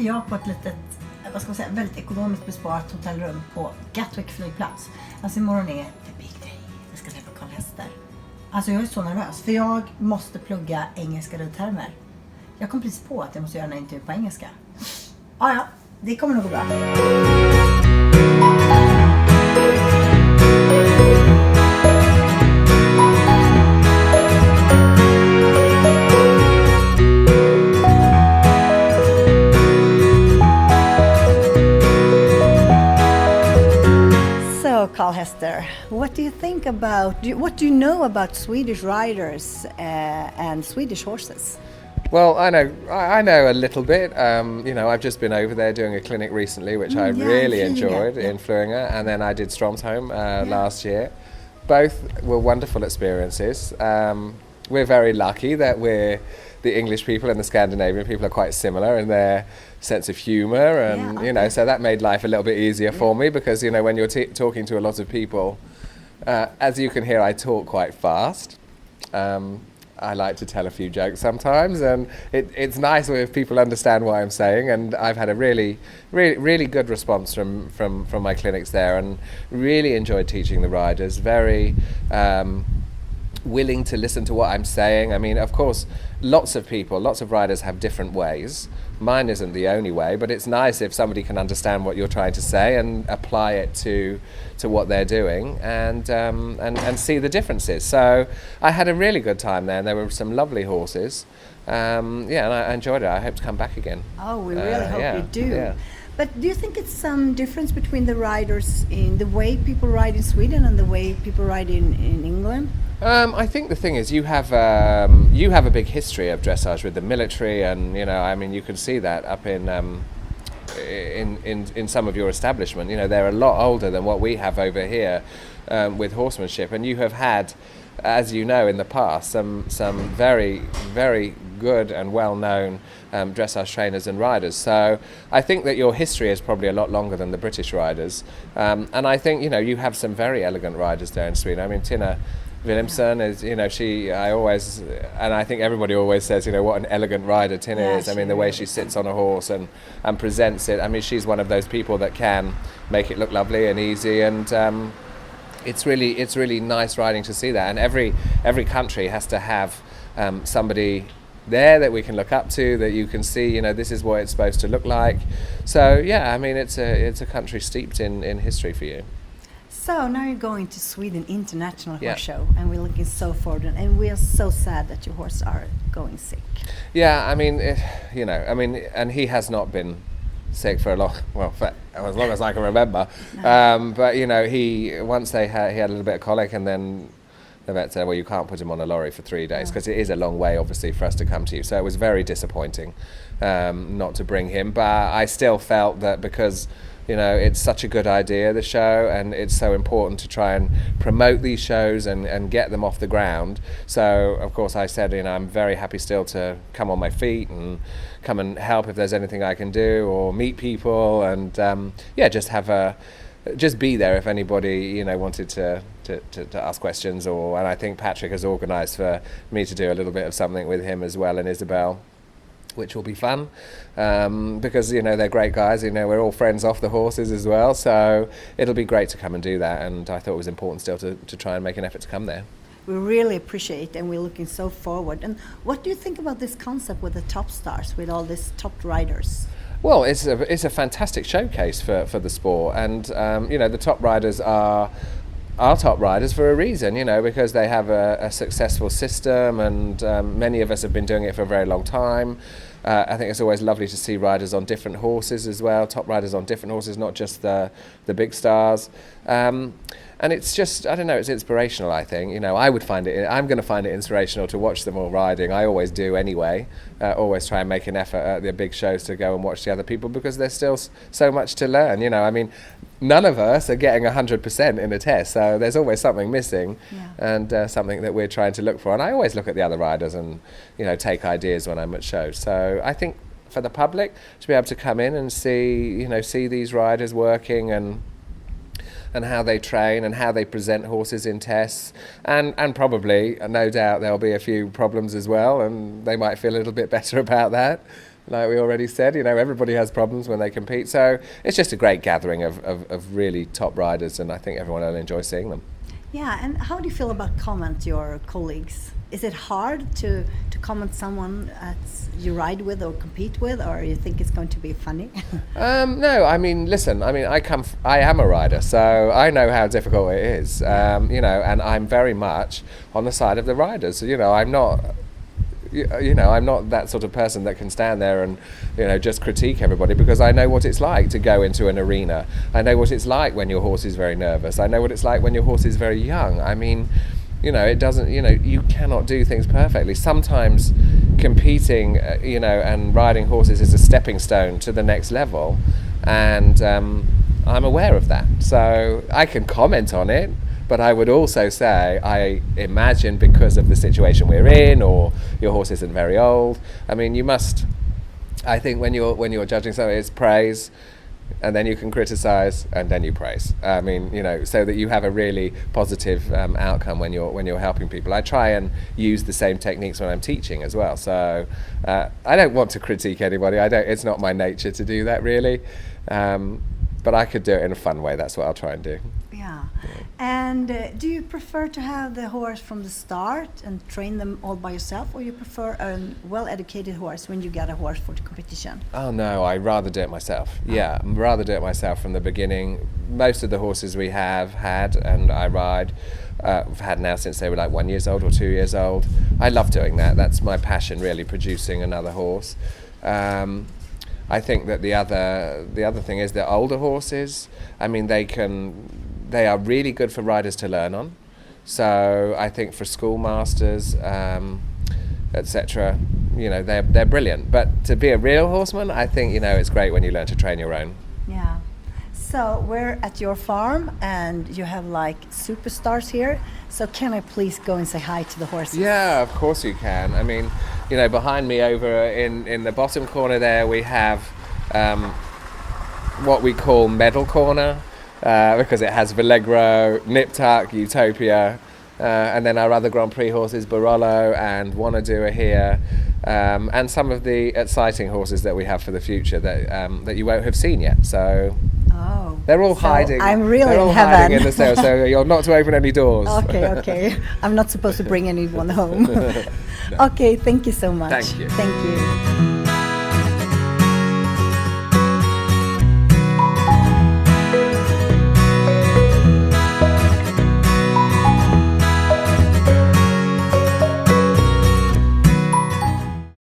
sitter jag på ett litet, vad ska man säga, väldigt ekonomiskt besparat hotellrum på Gatwick flygplats. Alltså imorgon är the big day. Jag ska träffa Carl Hester. Alltså jag är så nervös för jag måste plugga engelska ridtermer. Jag kom precis på att jag måste göra en intervju på engelska. Ja, det kommer nog gå bra. So, Carl Hester, what do you think about, what do you know about Swedish riders and Swedish horses? Well, I know a little bit. I've just been over there doing a clinic recently, which I really enjoyed in Flöinga, and then I did Stromsholm last year. Both were wonderful experiences. We're very lucky that the English people and the Scandinavian people are quite similar in their sense of humour, and so that made life a little bit easier for me because when you're talking to a lot of people, as you can hear, I talk quite fast. I like to tell a few jokes sometimes, and it's nice if people understand what I'm saying. And I've had a really good response from my clinics there, and really enjoyed teaching the riders. Very willing to listen to what I'm saying. I mean, of course, lots of riders have different ways. Mine isn't the only way, but it's nice if somebody can understand what you're trying to say and apply it to what they're doing and see the differences. So I had a really good time there, and there were some lovely horses. And I enjoyed it. I hope to come back again. Oh, we really hope you do. Yeah. But do you think it's some difference between the riders in the way people ride in Sweden and the way people ride in England? I think the thing is you have a big history of dressage with the military, and you can see that up in some of your establishment. They're a lot older than what we have over here with horsemanship, and you have had, as you know, in the past, some very, very good and well-known dressage trainers and riders. So I think that your history is probably a lot longer than the British riders, and I think you have some very elegant riders there in Sweden. I mean, Tina Wilhelmsson is, I think everybody always says, what an elegant rider Tina is. I mean, the way she sits on a horse and presents it. I mean, she's one of those people that can make it look lovely and easy, and it's really nice riding to see that. And every country has to have somebody there that we can look up to, that you can see, this is what it's supposed to look like. So yeah, I mean, it's a country steeped in history for you. So now you're going to Sweden International Horse Show, and we're looking so forward, and we are so sad that your horses are going sick. Yeah, I mean, and he has not been sick for for as long as I can remember. No. But he had a little bit of colic, and then the vet said, well, you can't put him on a lorry for 3 days because it is a long way, obviously, for us to come to you. So it was very disappointing not to bring him. But I still felt that because it's such a good idea, the show, and it's so important to try and promote these shows and get them off the ground. So, of course, I said, I'm very happy still to come on my feet and come and help if there's anything I can do, or meet people, and just be there if anybody wanted to ask questions. And I think Patrick has organised for me to do a little bit of something with him as well, and Isabel, which will be fun because they're great guys. We're all friends off the horses as well, so it'll be great to come and do that. And I thought it was important still to try and make an effort to come there. We really appreciate it, and we're looking so forward. And what do you think about this concept with the top stars, with all these top riders? Well, it's a fantastic showcase for the sport, and the top riders are top riders for a reason, because they have a successful system, and many of us have been doing it for a very long time. I think it's always lovely to see riders on different horses as well, top riders on different horses, not just the big stars. And it's just, I don't know, it's inspirational, I think. I'm going to find it inspirational to watch them all riding. I always do anyway. Always try and make an effort at the big shows to go and watch the other people, because there's still so much to learn. None of us are getting 100% in a test, so there's always something missing, and something that we're trying to look for. And I always look at the other riders and, take ideas when I'm at shows. So I think for the public to be able to come in and see these riders working and how they train and how they present horses in tests, and probably, no doubt, there'll be a few problems as well, and they might feel a little bit better about that. like we already said, everybody has problems when they compete. So it's just a great gathering of really top riders, and I think everyone will enjoy seeing them. Yeah, and how do you feel about comment your colleagues? Is it hard to comment someone that you ride with or compete with, or you think it's going to be funny? No, I mean, listen, I am a rider, so I know how difficult it is, and I'm very much on the side of the riders. I'm not that sort of person that can stand there and, just critique everybody, because I know what it's like to go into an arena. I know what it's like when your horse is very nervous. I know what it's like when your horse is very young. I mean, it doesn't, you cannot do things perfectly. Sometimes competing, and riding horses is a stepping stone to the next level. And I'm aware of that. So I can comment on it. But I would also say, I imagine because of the situation we're in, or your horse isn't very old. I mean, you must. I think when you're judging something, it's praise, and then you can criticize, and then you praise. I mean, so that you have a really positive outcome when you're helping people. I try and use the same techniques when I'm teaching as well. So I don't want to critique anybody. It's not my nature to do that, really. But I could do it in a fun way. That's what I'll try and do. Yeah. And do you prefer to have the horse from the start and train them all by yourself, or you prefer a well-educated horse when you get a horse for the competition? Oh no, I'd rather do it myself. Yeah, I'd rather do it myself from the beginning. Most of the horses we have had and I ride, we've had now since they were like 1 year old or 2 years old. I love doing that. That's my passion, really, producing another horse. I think that the other thing is that older horses, I mean, they are really good for riders to learn on. So I think for schoolmasters, etc., they're brilliant. But to be a real horseman, I think, it's great when you learn to train your own. Yeah. So we're at your farm and you have like superstars here. So can I please go and say hi to the horses? Yeah, of course you can. I mean, behind me over in the bottom corner there, we have what we call medal corner. Because it has Vallegro, Nip Tuck, Utopia, and then our other Grand Prix horses, Barolo and Wanadu are here, and some of the exciting horses that we have for the future that you won't have seen yet. So they're all hiding. I'm really they're all in heaven. hiding in the sale, so you're not to open any doors. Okay. I'm not supposed to bring anyone home. No. Okay, thank you so much. Thank you. Thank you.